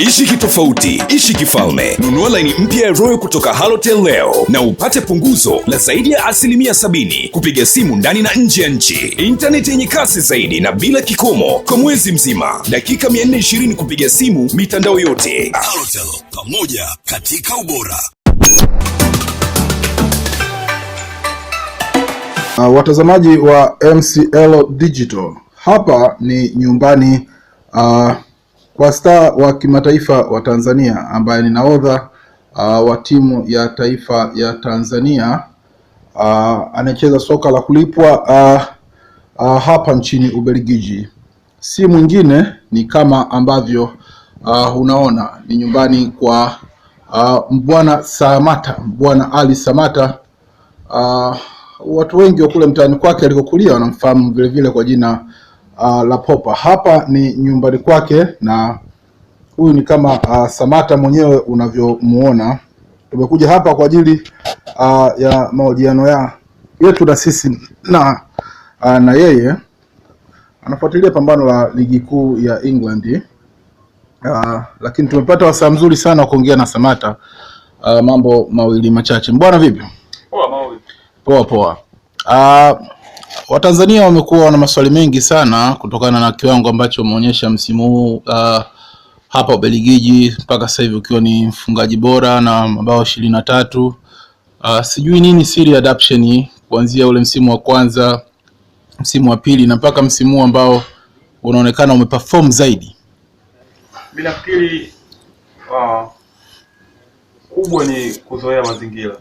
Ishi kitofauti, ishi kifalme. Nunua laini mpya ya Royal kutoka Halotel leo na upate punguzo la zaidi ya 70% kupiga simu ndani na nje ya nchi. Internet yenye kasi zaidi na bila kikomo kwa mwezi mzima. Dakika 420 kupiga simu mitandao yote. Halotel, pamoja katika ubora. Watazamaji wa MCL Digital, hapa ni nyumbani kwa star wa kimataifa wa Tanzania ambaye ni nahodha wa timu ya taifa ya Tanzania, anacheza soka la kulipwa hapa nchini Ubelgiji. Si mwingine ni kama ambavyo unaona, ni nyumbani kwa Mbwana Samata, Mbwana Ali Samata. Watu wengi wa kule mtaani kwake alikokulia wanamfahamu vile vile kwa jina la Popa. Hapa ni nyumbani kwake na huyu ni kama Samata mwenyewe unavyomuona. Tumekuja hapa kwa ajili ya mahojiano yetu na sisi na yeye. Anafuatilia pambano la ligi kuu ya England. Lakini tumepata wasaa mzuri sana kuongea na Samata mambo mawili machache. Mbwana vipi? Poa. Watanzania wamekuwa na maswali mengi sana kutokana na kiwango ambacho umeonyesha msimu huu hapa Ubelgiji, mpaka sasa hivi ukiwa ni mfungaji bora na mabao 23. Sijui nini siri adaption kuanzia ule msimu wa kwanza, msimu wa pili na mpaka msimu ambao unaonekana umeperform zaidi. Mimi nafikiri kubwa ni kuzoea mazingira,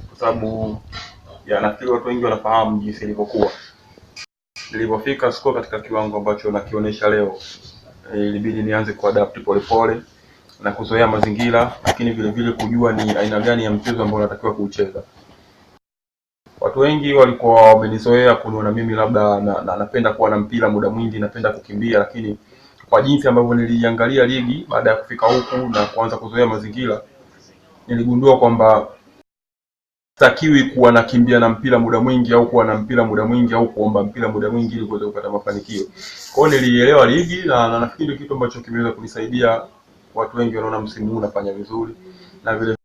kwa sababu nafikiri watu wengi wanafahamu jinsi ilivyokuwa. Nilipofika siko katika kiwango ambacho nakionyesha leo, ilibidi nianze kuadapt polepole na kuzoea mazingira, lakini vile vile kujua ni aina gani ya mchezo ambao natakiwa kuucheza. Watu wengi walikuwa wamenizoea kuniona mimi labda napenda kuwa na mpira muda mwingi, napenda kukimbia, lakini kwa jinsi ambavyo niliangalia ligi baada ya kufika huku na kuanza kuzoea mazingira, niligundua kwamba sitakiwi kuwa nakimbia na mpira muda mwingi au kuwa na mpira muda mwingi au kuomba mpira muda mwingi ili kuweza kupata mafanikio. Kwa hiyo nilielewa ligi na nafikiri kitu ambacho kimeweza kunisaidia. Watu wengi wanaona msimu huu nafanya vizuri, na vile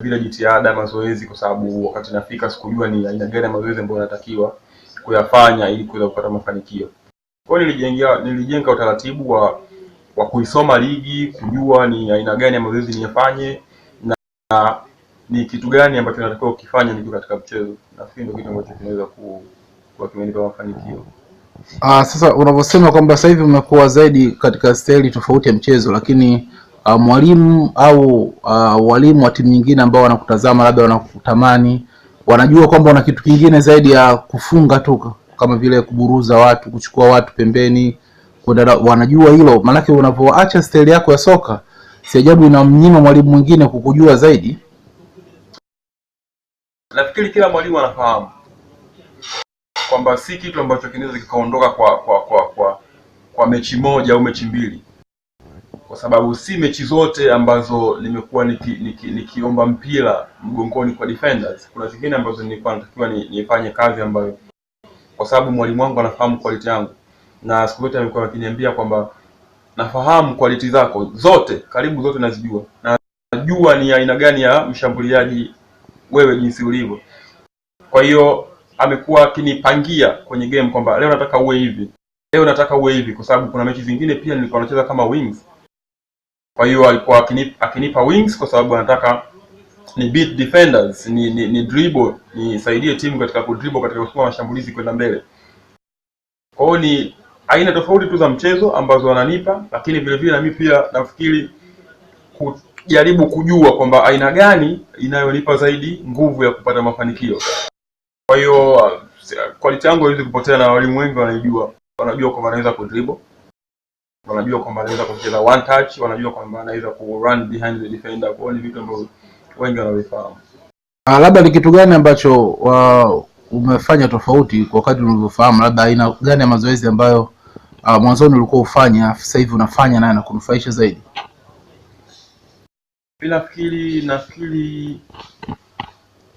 vile jitihada mazoezi, kwa sababu wakati nafika sikujua ni aina gani ya mazoezi ambayo natakiwa kuyafanya ili kuweza kupata mafanikio. Kwa hiyo nilijenga utaratibu wa kuisoma ligi, kujua ni aina gani ya mazoezi niyafanye na ni kitu gani ambacho natakiwa kukifanya nikiwa katika mchezo. Nafikiri ndio kitu ambacho kinaweza kuwa kimenipa mafanikio. Sasa unavyosema kwamba sasa hivi umekuwa zaidi katika staili tofauti ya mchezo, lakini mwalimu au walimu wa timu nyingine ambao wanakutazama labda wanakutamani, wanajua kwamba una kitu kingine zaidi ya kufunga tu, kama vile kuburuza watu, kuchukua watu pembeni, wanajua hilo. Maana unapoacha staili yako ya soka, si ajabu inamnyima mwalimu mwingine kukujua zaidi. Nafikiri kila mwalimu anafahamu kwamba si kitu ambacho kinaweza kikaondoka kwa mechi moja au mechi mbili, kwa sababu si mechi zote ambazo nimekuwa nikiomba mpira mgongoni kwa defenders. Kuna zingine ambazo nilikuwa natakiwa nifanye kazi ambayo, kwa sababu mwalimu wangu anafahamu quality yangu, na siku zote amekuwa akiniambia kwamba nafahamu quality zako zote, karibu zote nazijua, na najua ni aina gani ya mshambuliaji wewe jinsi ulivyo. Kwa hiyo amekuwa akinipangia kwenye game kwamba leo nataka uwe hivi, leo nataka uwe hivi, kwa sababu kuna mechi zingine pia nilikuwa nacheza kama wings. Kwa hiyo alikuwa akinipa wings kwa sababu anataka ni beat defenders, ni dribble, nisaidie timu katika kudribble, katika kusukuma mashambulizi kwenda mbele. Kwa hiyo ni aina tofauti tu za mchezo ambazo wananipa, lakini vile vile na mimi pia nafikiri kujaribu kujua kwamba aina gani inayonipa zaidi nguvu ya kupata mafanikio. Kwa hiyo quality yangu haiwezi kupotea, na walimu wengi wanajua kwamba anaweza kudribble, wanajua kwamba anaweza kucheza one touch, wanajua kwamba anaweza ku run behind the defender. Kwa hiyo ni vitu ambavyo wengi wanavifahamu. Labda ni kitu gani ambacho umefanya tofauti kwa kadri ulivyofahamu, labda aina gani ya mazoezi ambayo mwanzoni ulikuwa ufanya sasa hivi unafanya na kunufaisha zaidi?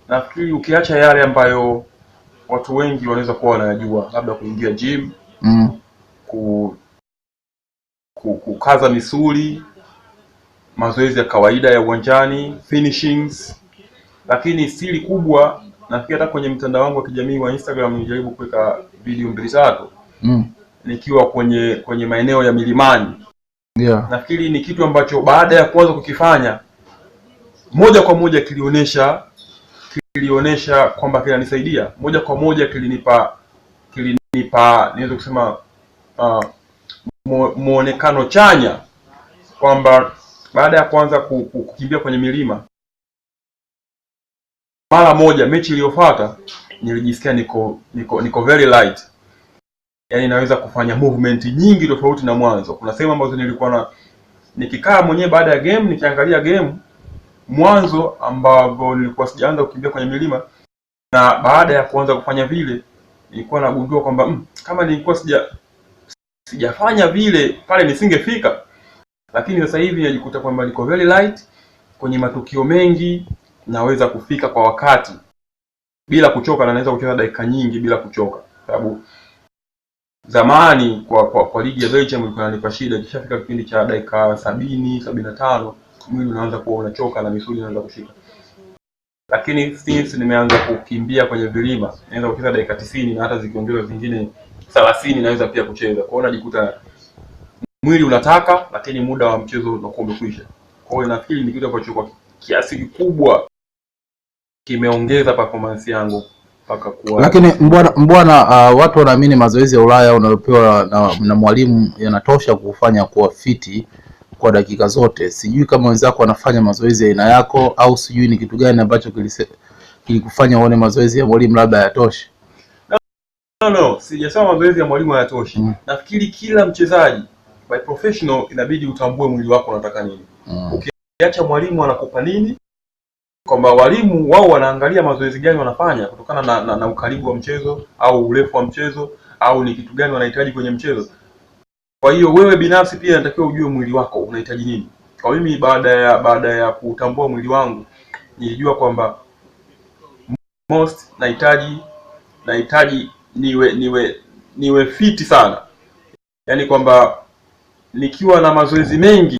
Nafikiri ukiacha yale ambayo watu wengi wanaweza kuwa wanajua, labda kuingia gym, kukaza misuli, mazoezi ya kawaida ya uwanjani, finishings. Lakini siri kubwa, nafikiri hata kwenye mtandao wangu wa kijamii wa Instagram nilijaribu kuweka video 2-3 nikiwa kwenye maeneo ya milimani. Nafikiri ni kitu ambacho baada ya kuanza kukifanya moja kwa moja kilionyesha kwamba kinanisaidia moja kwa moja, kilinipa niweza kusema muonekano chanya, kwamba baada ya kuanza kukimbia kwenye milima, mara moja mechi iliyofuata nilijisikia niko very light, yani naweza kufanya movement nyingi tofauti na mwanzo. Kuna sehemu ambazo nilikuwa nikikaa mwenyewe baada ya game nikiangalia game mwanzo ambapo nilikuwa sijaanza kukimbia kwenye milima, na baada ya kuanza kufanya vile nilikuwa nagundua kwamba kama nilikuwa sijafanya vile pale nisingefika. Lakini sasa hivi najikuta kwamba niko very light kwenye matukio mengi, naweza kufika kwa wakati bila kuchoka, na naweza kucheza dakika nyingi bila kuchoka. Sababu zamani kwa ligi ya Belgium ilikuwa inanipa shida, ikishafika kipindi cha dakika 70-75 mwili unaanza kuwa unachoka na misuli inaanza kushika. Lakini since nimeanza kukimbia kwenye vilima, naweza kucheza dakika 90 na hata zikiongezwa zingine 30 naweza pia kucheza. Kwa hiyo najikuta mwili unataka, lakini muda wa mchezo unakuwa umekwisha. Kwa hiyo nafikiri ni kitu ambacho kwa kiasi kikubwa kimeongeza performance yangu mpaka kuwa. Lakini mbwana watu wanaamini mazoezi ya Ulaya unayopewa na mwalimu yanatosha kufanya kuwa fiti kwa dakika zote. Sijui kama wenzako wanafanya mazoezi ya aina yako, au sijui ni kitu gani ambacho kilikufanya uone mazoezi ya mwalimu labda hayatoshi. No, sijasema mazoezi ya mwalimu hayatoshi. Nafikiri kila mchezaji by professional inabidi utambue mwili wako unataka nini. Ukiacha mwalimu anakupa nini, kwamba walimu wao wanaangalia mazoezi gani wanafanya kutokana na ukaribu wa mchezo au urefu wa mchezo au ni kitu gani wanahitaji kwenye mchezo. Kwa hiyo wewe binafsi pia unatakiwa ujue mwili wako unahitaji nini. Kwa mimi baada ya kutambua mwili wangu, nilijua kwamba nahitaji niwe fiti sana. Yaani kwamba nikiwa na mazoezi mengi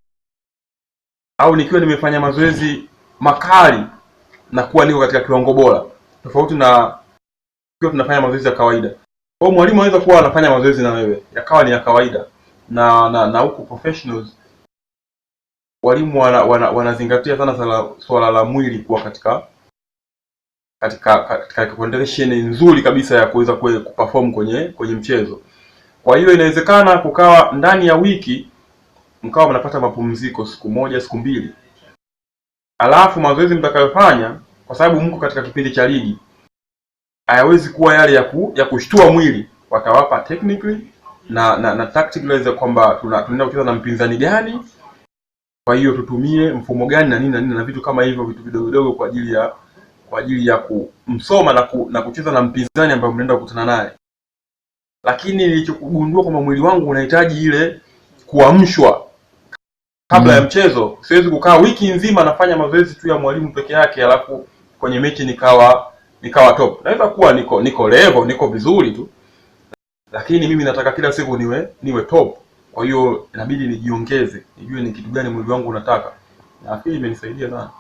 au nikiwa nimefanya mazoezi makali na kuwa niko katika kiwango bora, tofauti na kiwa tunafanya mazoezi ya kawaida. Kwa hiyo mwalimu anaweza kuwa anafanya mazoezi na wewe yakawa ni ya kawaida, na huko professionals walimu wanazingatia sana swala la mwili kuwa katika condition nzuri kabisa ya kuweza kuperform kwenye mchezo. Kwa hiyo inawezekana kukawa ndani ya wiki mkawa mnapata mapumziko siku moja, siku mbili. Alafu mazoezi mtakayofanya, kwa sababu mko katika kipindi cha ligi, hayawezi kuwa yale ya kushtua mwili. Watawapa technically na tactically kwamba tunaenda kucheza na mpinzani gani, kwa hiyo tutumie mfumo gani na nini na vitu kama hivyo, vitu vidogo vidogo kwa ajili ya kumsoma na kucheza na mpinzani ambaye mnaenda kukutana naye. Lakini nilichogundua kwamba mwili wangu unahitaji ile kuamshwa kabla ya mchezo. Siwezi kukaa wiki nzima nafanya mazoezi tu ya mwalimu peke yake alafu kwenye mechi nikawa top. Naweza kuwa niko level, niko vizuri tu, lakini mimi nataka kila siku niwe top. Kwa hiyo inabidi nijiongeze, nijue ni kitu gani mwili wangu unataka. Na nafikiri imenisaidia sana.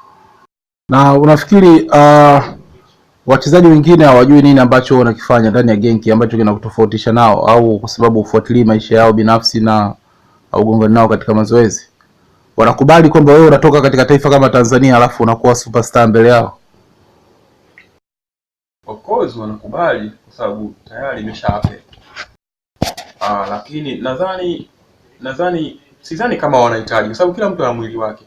Na unafikiri wachezaji wengine hawajui nini ambacho wanakifanya ndani ya Genki ambacho kinakutofautisha nao, au kwa sababu ufuatilii maisha yao binafsi na ugongani nao katika mazoezi, wanakubali kwamba wewe unatoka katika taifa kama Tanzania alafu unakuwa superstar mbele yao? Of course wanakubali kwa sababu tayari imeshahappen. Lakini nadhani sidhani kama wanahitaji, kwa sababu kila mtu ana mwili wake.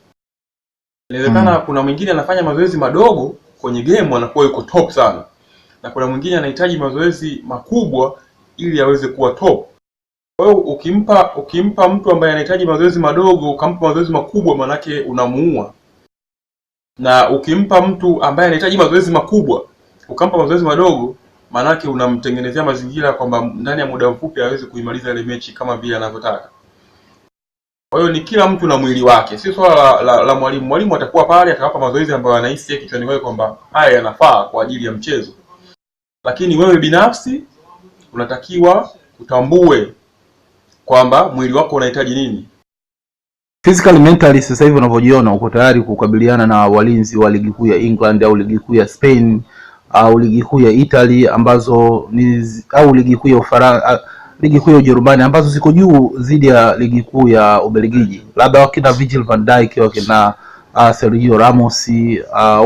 Inawezekana kuna mwingine anafanya mazoezi madogo kwenye game anakuwa yuko top sana, na kuna mwingine anahitaji mazoezi makubwa ili aweze kuwa top. Kwa hiyo ukimpa mtu ambaye anahitaji mazoezi madogo ukampa mazoezi makubwa, manake unamuua. Na ukimpa mtu ambaye anahitaji mazoezi makubwa ukampa mazoezi madogo, manake unamtengenezea mazingira kwamba ndani ya muda mfupi aweze kuimaliza ile mechi kama vile anavyotaka. Kwa hiyo ni kila mtu na mwili wake, si swala la mwalimu. Mwalimu atakuwa pale atawapa mazoezi ambayo anahisi kichwani kwake kwamba haya yanafaa kwa ajili ya mchezo. Lakini wewe binafsi unatakiwa utambue kwamba mwili wako unahitaji nini. physically mentally sasa hivi unavyojiona uko tayari kukabiliana na walinzi wa ligi kuu ya England au ligi kuu ya Spain au ligi kuu ya Italy ambazo ni au ligi kuu ya Ufaransa, ligi kuu ya Ujerumani ambazo ziko juu zidi ya ligi kuu ya Ubelgiji, labda wakina Virgil van Dijk, wakina Sergio Ramos,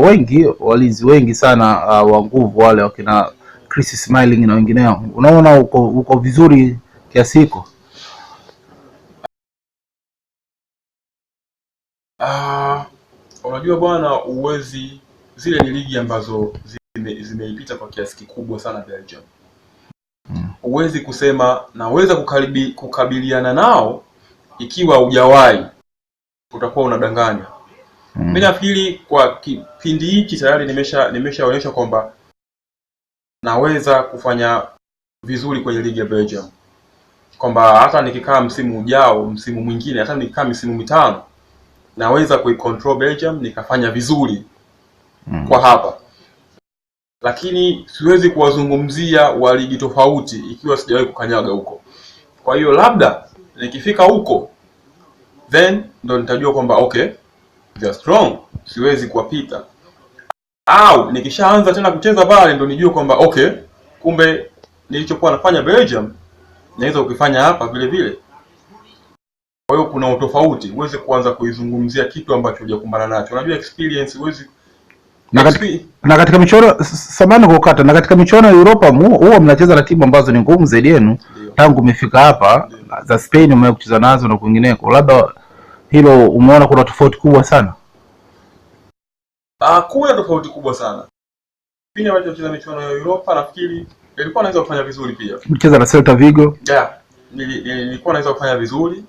wengi walinzi wengi sana wa nguvu wale, wakina Chris Smalling na wengineo. Unaona uko vizuri kiasi hiko? Unajua bwana, uwezi, zile ni ligi ambazo zimeipita kwa kiasi kikubwa sana Belgium. Uwezi kusema naweza kukabiliana nao ikiwa hujawahi, utakuwa unadanganya. Mimi nafikiri kwa kipindi hiki tayari nimeshaonyesha kwamba naweza kufanya vizuri kwenye ligi ya Belgium, kwamba hata nikikaa msimu ujao, msimu mwingine, hata nikikaa msimu mitano, naweza kuicontrol Belgium nikafanya vizuri kwa hapa. Lakini siwezi kuwazungumzia wa ligi tofauti ikiwa sijawahi kukanyaga huko. Kwa hiyo labda nikifika huko then ndo nitajua kwamba okay, they are strong, siwezi kuwapita. Au nikishaanza tena kucheza pale ndo nijue kwamba okay, kumbe nilichokuwa nafanya Belgium naweza ukifanya hapa vile vile. Kwa hiyo kuna utofauti, uweze kuanza kuizungumzia kitu ambacho hujakumbana nacho. Unajua experience uwezi na katika michuano samani kukata, na katika michuano ya Europa huwa mnacheza na timu ambazo ni ngumu zaidi yenu tangu umefika hapa. Za Spain umewahi kucheza nazo na kwingineko, labda hilo umeona kuna tofauti kubwa sana? Kuna tofauti kubwa sana. Pindi ambacho kucheza michuano ya Europa nafikiri nilikuwa naweza kufanya vizuri pia. Mcheza na Celta Vigo? Nilikuwa naweza kufanya vizuri.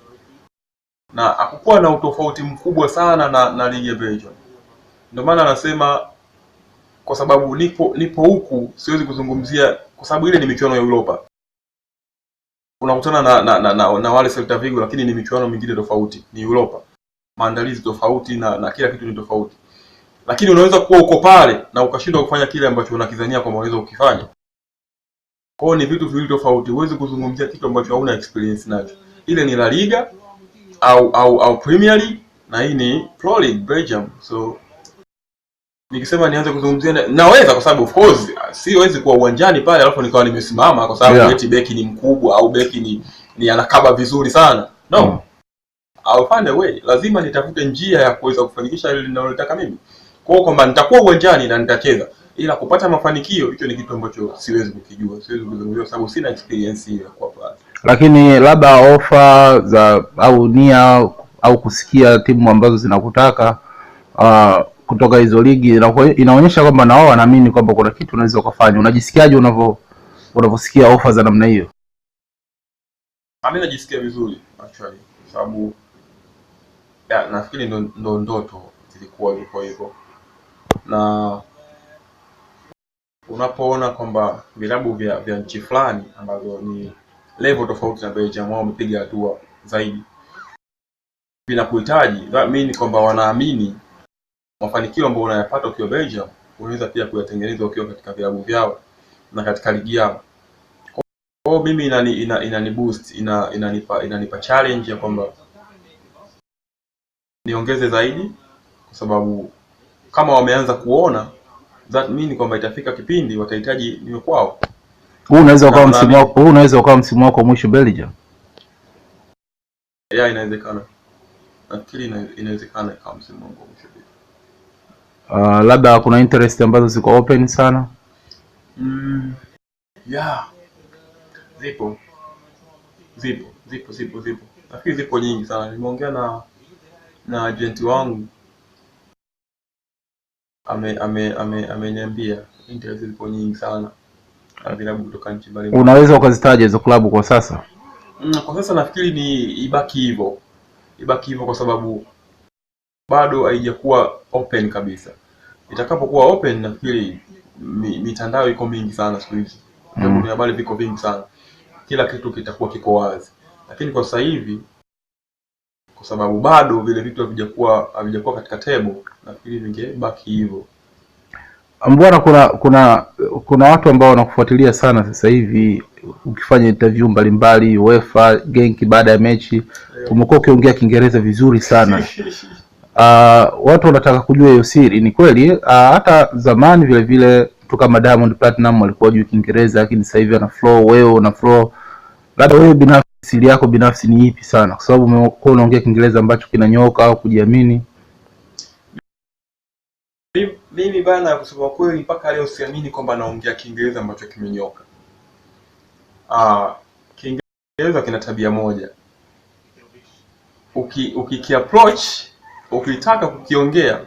Na hakukuwa na utofauti mkubwa sana na ligi ya Belgium. Ndio maana nasema kwa sababu nipo huku siwezi kuzungumzia, kwa sababu ile ni michuano ya Europa. Unakutana na wale Celta Vigo, lakini ni michuano mingine tofauti, ni Europa. Maandalizi tofauti na kila kitu ni tofauti. Lakini unaweza kuwa uko pale na ukashindwa kufanya kile ambacho unakizania kwamba unaweza ukifanya. Kwa hiyo ni vitu viwili tofauti. Huwezi kuzungumzia kitu ambacho hauna experience nacho. Ile ni La Liga au Premier League, na hii ni Pro League Belgium. So nikisema nianze kuzungumzia naweza, kwa sababu of course siwezi kuwa uwanjani pale alafu nikawa nimesimama kwa sababu eti beki ni mkubwa au beki ni anakaba vizuri sana. No. I'll find a way. Lazima nitafute njia ya kuweza kufanikisha ile ninalotaka mimi. Kwa hiyo kwamba nitakuwa uwanjani na nitacheza, ila kupata mafanikio hicho ni kitu ambacho siwezi kukijua, siwezi kuzungumzia sababu sina experience hiyo kwa pale. Lakini labda ofa za au nia au kusikia timu ambazo zinakutaka kutoka hizo ligi inaonyesha kwamba na wao wanaamini kwamba kuna kitu unaweza kufanya. Unajisikiaje unavyosikia ofa za namna hiyo? Mimi najisikia vizuri actually, sababu nafikiri ndo ndoto zilikuwa hivyo. Na unapoona kwamba vilabu vya nchi fulani ambazo ni level tofauti na Belgium, wao wamepiga hatua zaidi, vinakuhitaji, that mean kwamba wanaamini mafanikio ambayo unayapata ukiwa Belgium unaweza pia kuyatengeneza ukiwa katika vilabu vyao na katika ligi yao. Kwa hiyo mimi inani boost, inanipa challenge ya kwamba niongeze zaidi, kwa sababu kama wameanza kuona, that mean kwamba itafika kipindi watahitaji niwe kwao. Huu unaweza ukawa msimu wako mwisho Belgium? Inawezekana. Nafikiri inawezekana kama msimu wangu mwisho. Labda kuna interest ambazo ziko open sana? Zipo. Nafikiri zipo nyingi sana. Nimeongea na agent wangu, ameniambia interest zipo nyingi sana na vilabu kutoka nchi mbalimbali. Unaweza ukazitaja hizo klabu kwa sasa? Kwa sasa nafikiri ni ibaki hivyo kwa sababu bado haijakuwa open kabisa. Itakapokuwa open nafikiri mitandao iko mingi sana siku hizi. Vyombo vya habari viko vingi sana. Kila kitu kitakuwa kiko wazi. Lakini kwa sasa hivi, kwa sababu bado vile vitu havijakuwa katika table, nafikiri vingebaki hivyo. Mbona kuna watu ambao wanakufuatilia sana sasa hivi, ukifanya interview mbalimbali UEFA, Genk baada ya mechi umekuwa ukiongea Kiingereza vizuri sana. Watu wanataka kujua hiyo siri. Ni kweli hata zamani vile vile mtu kama Diamond Platinum alikuwa juu Kiingereza, lakini sasa hivi ana flow, wewe una flow. Labda wewe binafsi, siri yako binafsi ni ipi sana, kwa sababu umekuwa unaongea Kiingereza ambacho kinanyoka au kujiamini? Mimi bana, kusema kweli mpaka leo siamini kwamba naongea Kiingereza ambacho kimenyoka. Kiingereza kina tabia moja. Ukiapproach, ukitaka kukiongea,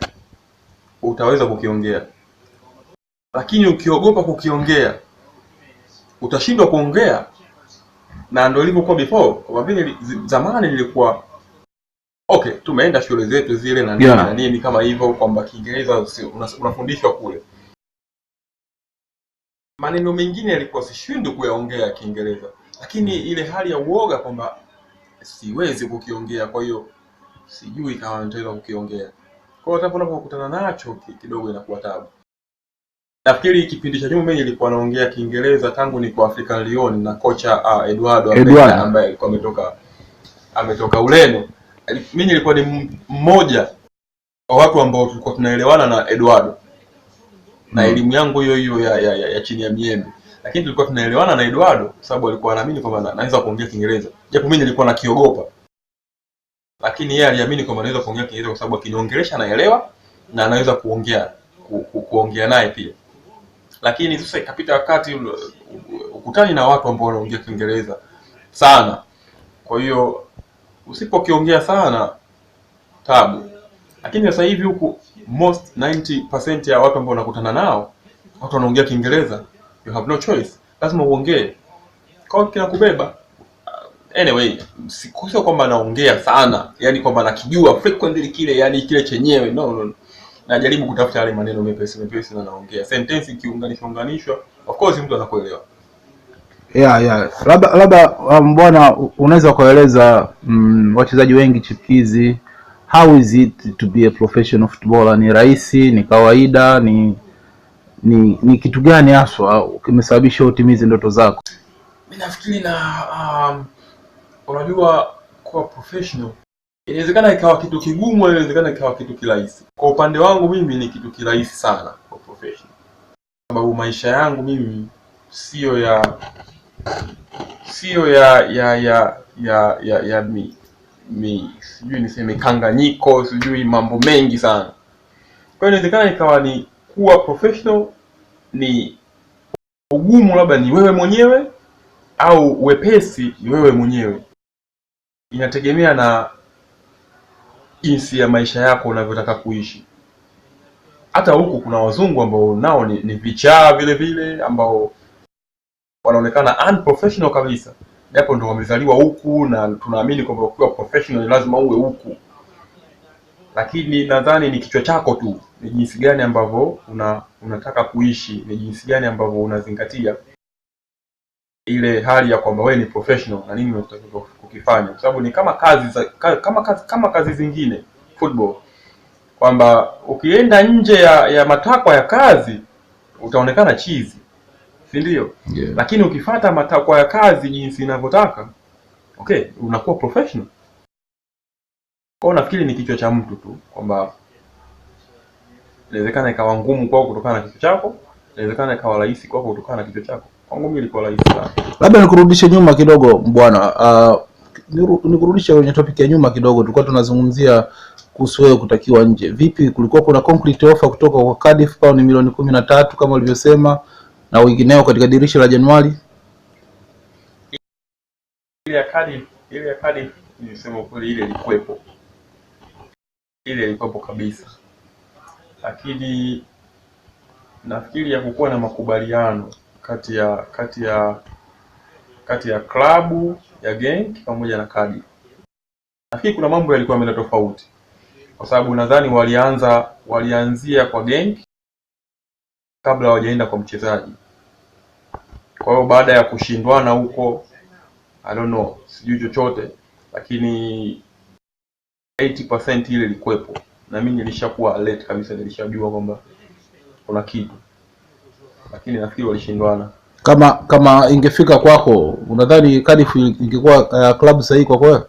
utaweza kukiongea. Lakini ukiogopa kukiongea, utashindwa kuongea. Na ndio ilivyokuwa before. Kwa vile zamani nilikuwa okay, tumeenda shule zetu zile na nini na nini kama hivyo, kwamba Kiingereza unafundishwa kule. Maneno mengine yalikuwa sishindwi kuyaongea Kiingereza, lakini ile hali ya uoga kwamba siwezi kukiongea, kwa hiyo sijui kama nitaweza kukiongea. Kwa hiyo unapokutana nacho kidogo inakuwa tabu. Nafikiri kipindi cha nyuma mimi nilikuwa naongea Kiingereza tangu niko African Lyon na kocha Eduardo ambaye alikuwa ametoka Ureno. Mimi nilikuwa ni mmoja wa watu ambao tulikuwa tunaelewana na Eduardo. Na elimu yangu hiyo ya chini ya miembe. Lakini tulikuwa tunaelewana na Eduardo kwa sababu alikuwa anaamini kwamba naweza kuongea Kiingereza. Japo mimi nilikuwa nakiogopa. Lakini yeye aliamini kwamba naweza kuongea Kiingereza kwa sababu akiniongelesha naelewa na anaweza kuongea naye pia. Lakini sasa ikapita wakati ukutani na watu ambao wanaongea Kiingereza sana. Kwa hiyo usipokiongea sana tabu. Lakini sasa hivi huku most 90% ya watu ambao unakutana nao watu wanaongea Kiingereza. You have no choice. Lazima uongee. Kwa hiyo kinakubeba. Anyway, sikuwa kwamba naongea sana, yani kwamba nakijua frequently kile, yani kile chenyewe. No. Najaribu kutafuta yale maneno mepesi na naongea. Sentence ikiunganishwa, of course mtu anakuelewa. Yeah. Labda bwana, unaweza kueleza wachezaji wengi chipukizi, how is it to be a professional footballer? Ni rahisi, ni kawaida, ni kitu gani haswa kimesababisha utimize ndoto zako? Mimi nafikiri unajua kuwa professional inawezekana ikawa kitu kigumu, inawezekana ikawa kitu kirahisi. Kwa upande wangu mimi ni kitu kirahisi sana kwa professional. Sababu maisha yangu mimi sio ya sijui niseme kanganyiko, sijui mambo mengi sana. Kwa hiyo inawezekana ikawa ni kuwa professional ni ugumu labda ni wewe mwenyewe au wepesi ni wewe mwenyewe. Inategemea na jinsi ya maisha yako unavyotaka kuishi. Hata huku kuna wazungu ambao nao ni vichaa vile vile, ambao wanaonekana unprofessional kabisa. Japo ndio wamezaliwa huku na tunaamini kwamba ukiwa professional lazima uwe huku. Lakini nadhani ni kichwa chako tu, ni jinsi gani ambavyo unataka kuishi, ni jinsi gani ambavyo unazingatia ile hali ya kwamba wewe ni professional na nini unataka kukifanya. Kwa sababu ni kama kazi zingine football, kwamba ukienda nje ya matakwa ya kazi utaonekana chizi, si ndio? Yeah. Lakini ukifuata matakwa ya kazi jinsi inavyotaka, okay, unakuwa professional. Kwa nafikiri ni kichwa cha mtu tu, kwamba inawezekana ikawa ngumu kwako kutokana na kichwa chako, inawezekana ikawa rahisi kwako kutokana na kichwa chako. Kwangu mimi ilikuwa rahisi sana. Labda nikurudishe nyuma kidogo bwana, nikurudishe kwenye topic ya nyuma kidogo. Tulikuwa tunazungumzia kuhusu wewe kutakiwa nje. Vipi, kulikuwa kuna concrete offer kutoka kwa Cardiff kwa ni milioni 13 kama ulivyosema na wengineo katika dirisha la Januari? Ile ya Cardiff nilisema kweli, ile ilikuwepo. Ile ilikuwepo kabisa. Lakini nafikiri ya kukuwa na makubaliano kati ya klabu ya Genk pamoja na Cardiff. Nafikiri kuna mambo yalikuwa yameenda tofauti. Kwa sababu nadhani walianzia kwa Genk kabla hawajaenda kwa mchezaji. Kwa hiyo baada ya kushindwana huko, I don't know, sijui chochote, lakini 80% ile ilikuwepo. Na mimi nilishakuwa alert kabisa, nilishajua kwamba kuna kitu. Lakini nafikiri walishindwana. Kama ingefika kwako, unadhani Cardiff ingekuwa klabu sahihi kwako wewe?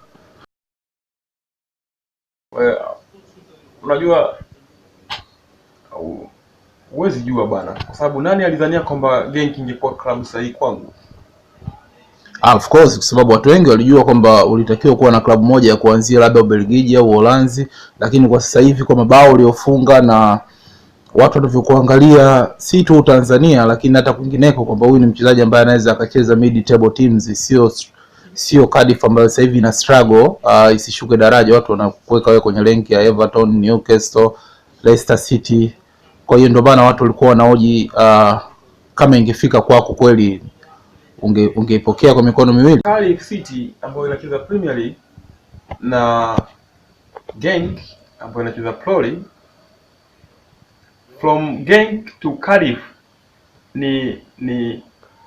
Unajua huwezi jua bwana, kwa sababu nani alidhania kwamba Genk ingekuwa klabu sahihi kwangu? Of course, kwa sababu watu wengi walijua kwamba ulitakiwa kuwa na klabu moja ya kuanzia labda Ubelgiji au Uholanzi, lakini kwa sasa hivi kwa mabao uliofunga na watu wanavyokuangalia si tu Tanzania lakini hata kwingineko, kwamba huyu ni mchezaji ambaye anaweza akacheza mid table teams, sio Cardiff ambayo sasa hivi ina struggle isishuke daraja. Watu wanakuweka wewe kwenye rank ya Everton, Newcastle, Leicester City. Kwa hiyo ndio bana watu walikuwa wanaoji kama ingefika kwako kweli ungeipokea kwa mikono miwili. Cardiff City ambayo inacheza Premier League na Genk ambayo inacheza Pro League, from Genk to Cardiff ni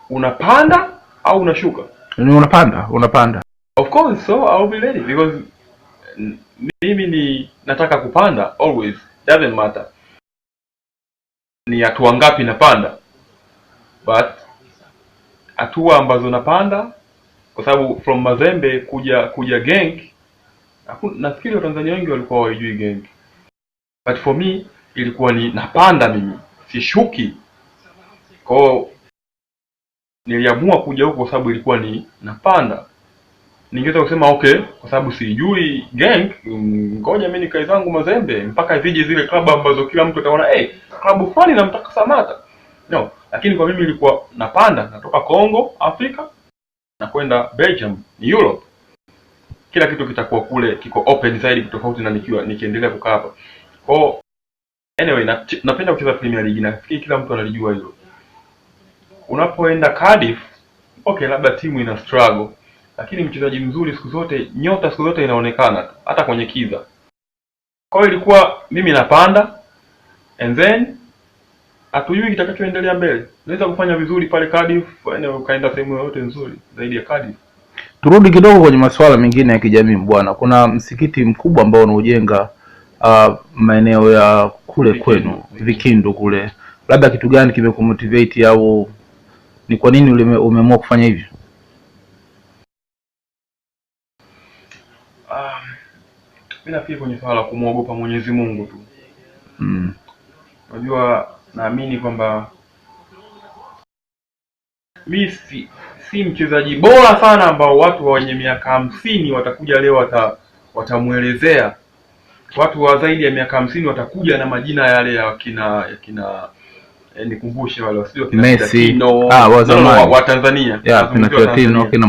unapanda au unashuka? Ni unapanda. Of course, so I'll be ready because mimi ni nataka kupanda always, doesn't matter ni hatua ngapi napanda, but hatua ambazo napanda, kwa sababu from Mazembe kuja Genk, nafikiri Watanzania wengi walikuwa hawajui Genk, but for me ilikuwa ni napanda, mimi sishuki. Kwa niliamua kuja huko kwa sababu ilikuwa ni napanda. Ningeweza kusema okay, kwa sababu sijui Genk, ngoja mimi nikae zangu Mazembe mpaka zije zile klabu ambazo kila mtu ataona klabu fulani namtaka Samata. No, lakini kwa mimi ilikuwa napanda, natoka Kongo, Afrika na kwenda Belgium, ni Europe. Kila kitu kitakuwa kule kiko open zaidi tofauti na nikiendelea kukaa hapa. Kwa anyway, napenda kucheza Premier League, na nafikiri kila mtu analijua hilo. Unapoenda Cardiff, okay, labda timu ina struggle, lakini mchezaji mzuri siku zote, nyota siku zote inaonekana tu, hata kwenye kiza. Kwa hiyo ilikuwa mimi napanda, and then hatujui kitakachoendelea mbele. Naweza kufanya vizuri pale Cardiff, ukaenda sehemu yoyote nzuri zaidi ya Cardiff. Turudi kidogo kwenye masuala mengine ya kijamii bwana. Kuna msikiti mkubwa ambao unaujenga maeneo ya kule kwenu Vikindu kule. Labda kitu gani kimekumotivate, au ni kwa nini umeamua kufanya hivyo? Mimi nafikiri kwenye swala la kumwogopa Mwenyezi Mungu tu. Unajua, naamini kwamba mimi si mchezaji bora sana ambao watu wenye miaka 50 watakuja leo watamuelezea. Watu wa zaidi ya miaka 50 watakuja na majina yale ya kina nikumbushe wale wasio kina Messi, wa Tanzania, kina Tino, kina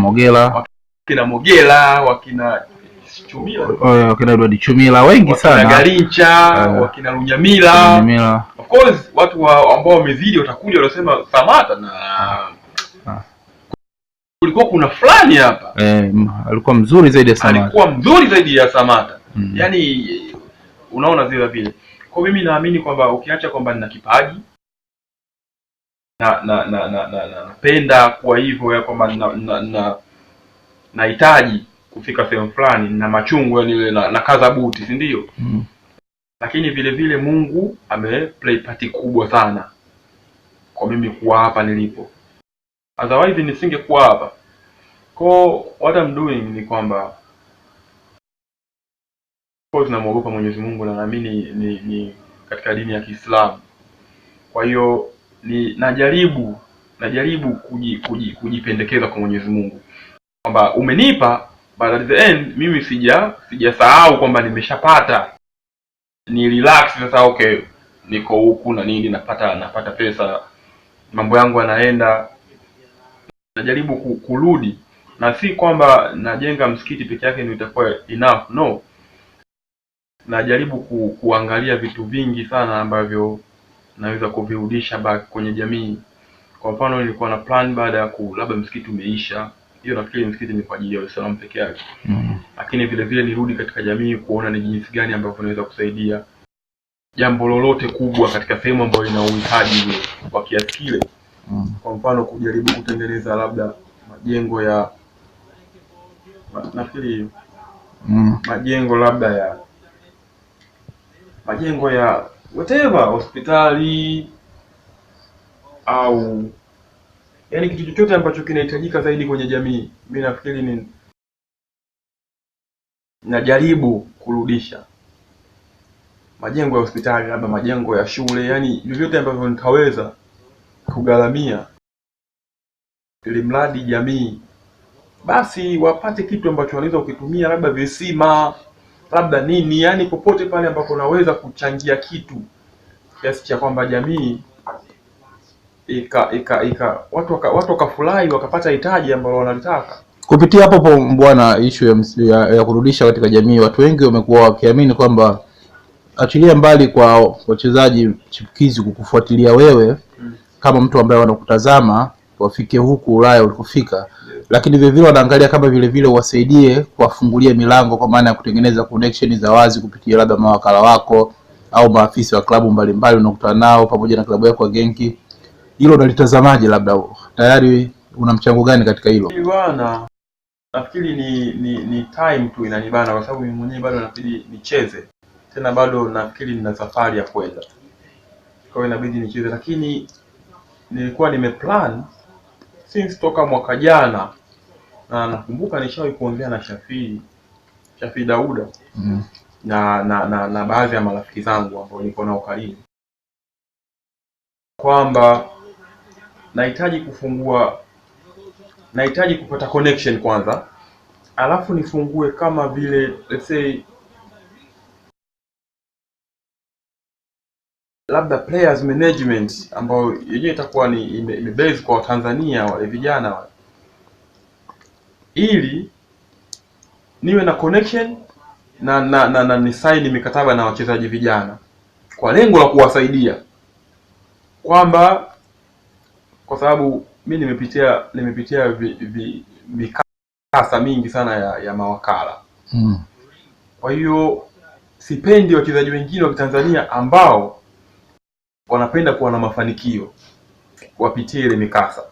Mogela, wakina Chumila, kina Edward Chumila, wengi sana, wakina Garincha, wakina Lunyamila. Of course watu ambao wamezidi watakuja wanasema Samata na kulikuwa kuna fulani hapa alikuwa mzuri zaidi ya Samata. Yani unaona zile vile. Kwa mimi naamini kwamba ukiacha kwamba nina kipaji napenda kwa hivyo ya kwamba nahitaji kufika sehemu fulani na machungu, yani na kaza buti, si ndio? Lakini vile vile Mungu play party kubwa sana kwa mimi kuwa hapa nilipo. Otherwise nisingekuwa hapa. Kwa what I'm doing ni kwamba kwa tunamwogopa Mwenyezi Mungu, na naamini ni katika dini ya Kiislamu. Kwa hiyo najaribu kujipendekeza kwa Mwenyezi Mungu kwamba umenipa, but at the end mimi sijasahau kwamba nimeshapata, ni relax sasa. Okay, niko huku na nini, napata pesa, mambo yangu yanaenda, najaribu kurudi, na si kwamba najenga msikiti peke yake ndio itakuwa enough. No, najaribu kuangalia vitu vingi sana ambavyo naweza kuvirudisha back kwenye jamii. Kwa mfano nilikuwa na plan baada ya labda msikiti umeisha, hiyo nafikiri msikiti ni kwa ajili ya Uislamu peke yake, lakini vile vile nirudi katika jamii kuona ni jinsi gani ambavyo naweza kusaidia jambo lolote kubwa katika sehemu ambayo ina uhitaji wa kiasi kile. Kwa mfano kujaribu kutengeneza labda majengo ya nafikiri majengo labda whatever, hospitali au Yaani kitu chochote ambacho kinahitajika zaidi kwenye jamii, mimi nafikiri ni najaribu kurudisha. Majengo ya hospitali, labda majengo ya shule, yani vyovyote ambavyo nitaweza kugharamia, ili mradi jamii basi wapate kitu ambacho wanaweza kukitumia, labda visima, labda nini, yani popote pale ambapo naweza kuchangia kitu kiasi cha kwamba jamii watu wakafurahi, wakapata hitaji ambalo wanalitaka. Kupitia hapo bwana, issue ya kurudisha katika jamii, watu wengi wamekuwa wakiamini kwamba achilia mbali kwa wachezaji chipukizi kukufuatilia wewe kama mtu ambaye wanakutazama wafike huku Ulaya ulikofika, lakini vile vile wanaangalia kama vile vile wasaidie kuwafungulia milango, kwa maana ya kutengeneza connection za wazi kupitia labda mawakala wako au maafisa wa klabu mbalimbali unakutana nao pamoja na klabu yako ya Genki. Hilo unalitazamaje? Labda tayari una mchango gani katika hilo? Bwana, nafikiri ni time tu inanibana, kwa sababu mimi mwenyewe bado inabidi nicheze tena, bado nafikiri nina safari ya kwenda, kwa hiyo inabidi nicheze, lakini nilikuwa nimeplan since toka mwaka jana, na nakumbuka nishawahi kuongea na Shafii Dauda na baadhi ya marafiki zangu ambao niko nao karibu, kwamba nahitaji kupata connection kwanza, alafu nifungue kama vile let's say labda players management ambayo yenyewe itakuwa ni imebase kwa Tanzania wale vijana wale, ili niwe na connection na ni sign mikataba na wachezaji vijana kwa lengo la kuwasaidia, kwamba kwa sababu mimi nimepitia mikasa mingi sana ya mawakala. Kwa hiyo sipendi wachezaji wengine wa Tanzania ambao wanapenda kuwa na mafanikio wapitie ile mikasa.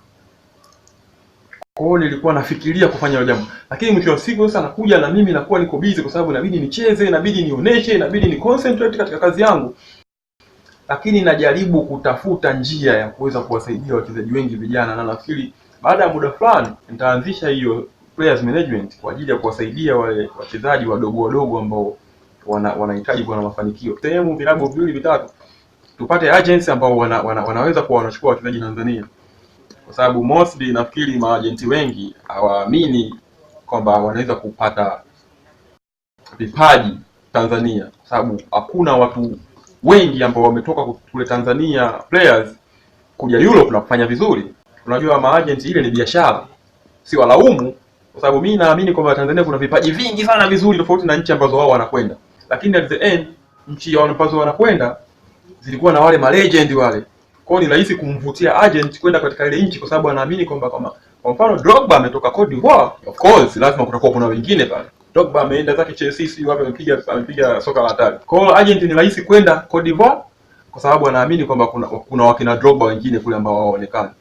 Kwa hiyo nilikuwa nafikiria kufanya hilo jambo, lakini mwisho wa siku sasa nakuja na mimi nakuwa niko busy, kwa sababu inabidi nicheze, inabidi nionyeshe, inabidi ni concentrate katika kazi yangu, lakini najaribu kutafuta njia ya kuweza kuwasaidia wachezaji wengi vijana, na nafikiri baada ya muda fulani nitaanzisha hiyo players management kwa ajili ya kuwasaidia wale wachezaji wadogo ambao wanahitaji kuwa na mafanikio. Sehemu vilabu viwili vitatu tupate agents ambao wanaweza kuwa wanachukua wachezaji Tanzania, kwa sababu mostly nafikiri maagenti wengi hawaamini kwamba wanaweza kupata vipaji Tanzania, kwa sababu hakuna watu wengi ambao wametoka kule Tanzania players kuja Europe na kufanya vizuri. Unajua maagent ile ni biashara, si walaumu, kwa sababu mimi naamini kwamba Tanzania kuna vipaji vingi sana vizuri tofauti na nchi ambazo wao wanakwenda, lakini at the end nchi ambazo wanakwenda zilikuwa na wale legend wale. Kwa hiyo ni rahisi kumvutia agent kwenda katika ile nchi, kwa sababu anaamini kwamba kama kwa mfano Drogba ametoka Cote d'Ivoire, of course lazima kutakuwa kuna wengine pale. Drogba ameenda zake Chelsea, si wapi amepiga soka la hatari. Kwa hiyo agent ni rahisi kwenda Cote d'Ivoire kwa sababu anaamini kwamba kuna wakina Drogba wengine kule ambao waonekana.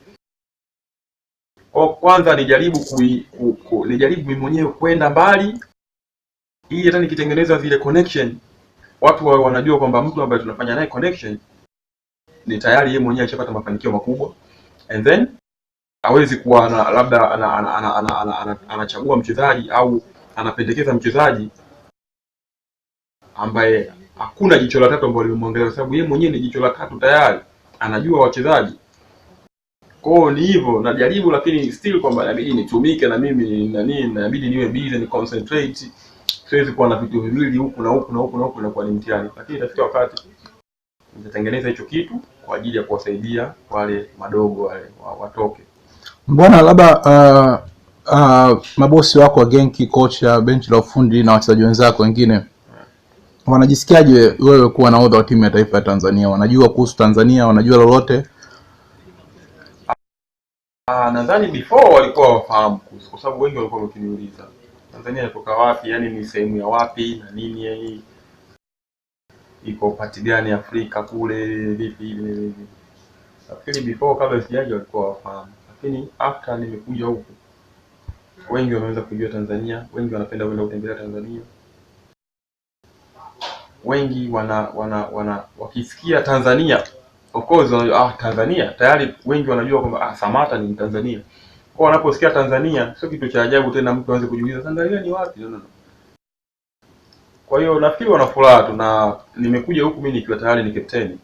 Kwa kwanza nijaribu mimi mwenyewe kwenda mbali, ili hata nikitengeneza zile connection watu wanajua kwamba mtu ambaye tunafanya naye connection ni tayari yeye mwenyewe ashapata mafanikio makubwa, and then hawezi kuwa labda anachagua mchezaji au anapendekeza mchezaji ambaye hakuna jicho la tatu ambalo limemwangalia, kwa sababu yeye mwenyewe ni jicho la tatu tayari, anajua wachezaji. Kwa hiyo ni hivyo najaribu, lakini still kwamba inabidi nitumike na mimi inabidi niwe busy, ni concentrate. Siwezi kuwa na vitu viwili huku na huku na kwa ni mtihani, lakini itafika wakati nitatengeneza hicho kitu kwa ajili ya kuwasaidia wale madogo wale watoke. Mbona labda mabosi wako wa Genki, kocha, benchi la ufundi na wachezaji wenzako wengine wanajisikiaje wewe kuwa nahodha wa timu ya taifa ya Tanzania? Wanajua kuhusu Tanzania? Wanajua lolote? Nadhani before walikuwa wafahamu, kwa sababu wengi walikuwa wakiniuliza Tanzania inatoka wapi, yani ni sehemu ya wapi na nini, yani iko pati gani Afrika kule vipi. Nafikiri before kabla sijaje walikuwa wafahamu, lakini after nimekuja huku wengi wameanza kujua Tanzania, wengi wanapenda kwenda kutembelea Tanzania. Wengi wakisikia Tanzania of course Tanzania tayari wengi wanajua kwamba Samata ni Mtanzania. Kwa wanaposikia Tanzania sio kitu cha ajabu tena mtu aanze kujiuliza Tanzania ni wapi. No. Kwa hiyo nafikiri wana furaha tu, na nimekuja huku mimi nikiwa tayari ni captain.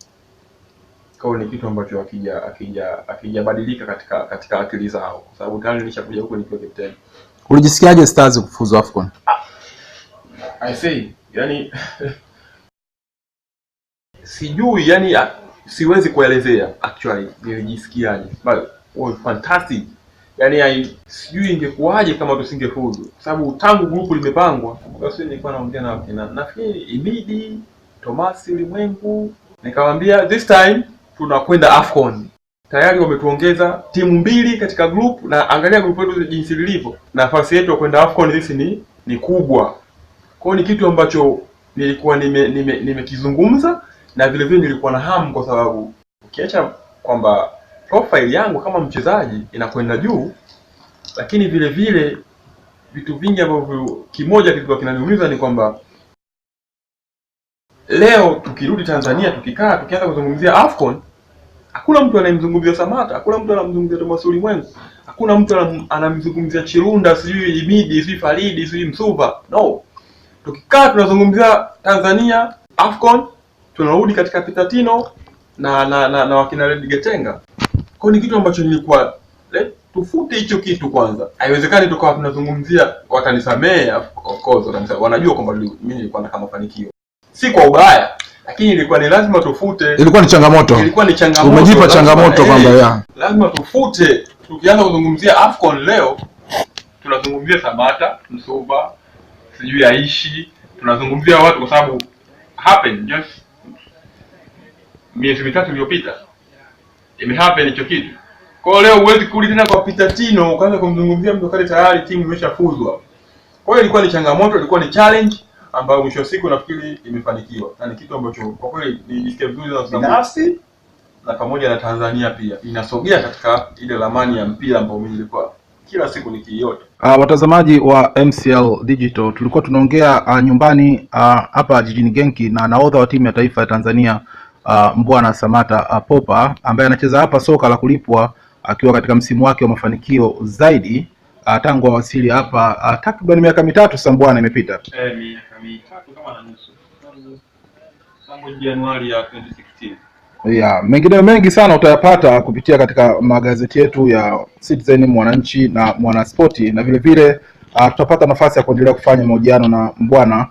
Kwa hiyo ni kitu ambacho akijabadilika katika akili zao, kwa sababu tayari nilishakuja huku nikiwa captain. Ulijisikiaje Stars kufuzu AFCON? I say, yani sijui, yani siwezi kuelezea actually nilijisikiaje, but was fantastic. Yani sijui ingekuwaje kama tusingefuzu, kwa sababu tangu grupu limepangwa, basi nilikuwa naongea na wakina nafikiri Imidi, Thomas Ulimwengu, nikamwambia this time tunakwenda AFCON. Tayari wametuongeza timu 2 katika group, na angalia group letu jinsi lilivyo. Nafasi yetu ya kwenda AFCON sisi ni kubwa. Kwa hiyo ni kitu ambacho nilikuwa nimekizungumza na vile vile nilikuwa na hamu, kwa sababu ukiacha kwamba profile yangu kama mchezaji inakwenda juu, lakini vile vile vitu vingi ambavyo kimoja kilikuwa kinaniumiza ni kwamba leo tukirudi Tanzania tukianza kuzungumzia AFCON, hakuna mtu anayemzungumzia Samata, hakuna mtu anamzungumzia Thomas Ulimwengu, hakuna mtu anamzungumzia Chirunda, sijui Imidi, sijui Faridi, sijui Msuva. No. Tukikaa tunazungumzia Tanzania AFCON, tunarudi katika Pitatino na wakina Red Getenga. Kwa ni kitu ambacho nilikuwa tufute hicho kitu kwanza. Haiwezekani tukawa tunazungumzia, watanisamee of course, wanajua kwamba mimi nilikuwa nataka mafanikio. Si kwa ubaya, lakini ilikuwa ni lazima tufute. Ilikuwa ni changamoto. Umejipa changamoto kwamba lazima tufute. Tukianza kuzungumzia AFCON leo, tunazungumzia Samata, Msuva, sijui Aishi, tunazungumzia watu kwa sababu happen just miezi 3 iliyopita imehappen hicho kitu. Kwa leo huwezi kurudi tena kwa Pitatino ukaanza kumzungumzia mtu kale tayari timu imeshafuzwa. Kwa hiyo ilikuwa ni changamoto, ilikuwa ni challenge ambayo mwisho wa siku nafikiri imefanikiwa. Na ni kitu ambacho kwa kweli nijisikia vizuri na binafsi, na pamoja na Tanzania pia inasogea katika ile ramani ya mpira ambao mimi nilikuwa kila siku nikiiota. Watazamaji wa MCL Digital, tulikuwa tunaongea nyumbani hapa jijini Genki na nahodha wa timu ya taifa ya Tanzania Mbwana Samata Popa, ambaye anacheza hapa soka la kulipwa akiwa katika msimu wake wa mafanikio zaidi tangu awasili hapa takriban miaka 3 sasa Mbwana imepita. Miaka 3 kama na nusu. Tangu Januari ya 2016. Yeah, mengine mengi sana utayapata kupitia katika magazeti yetu ya Citizen, Mwananchi na Mwanaspoti, na vile vile tutapata nafasi ya kuendelea kufanya mahojiano na Mbwana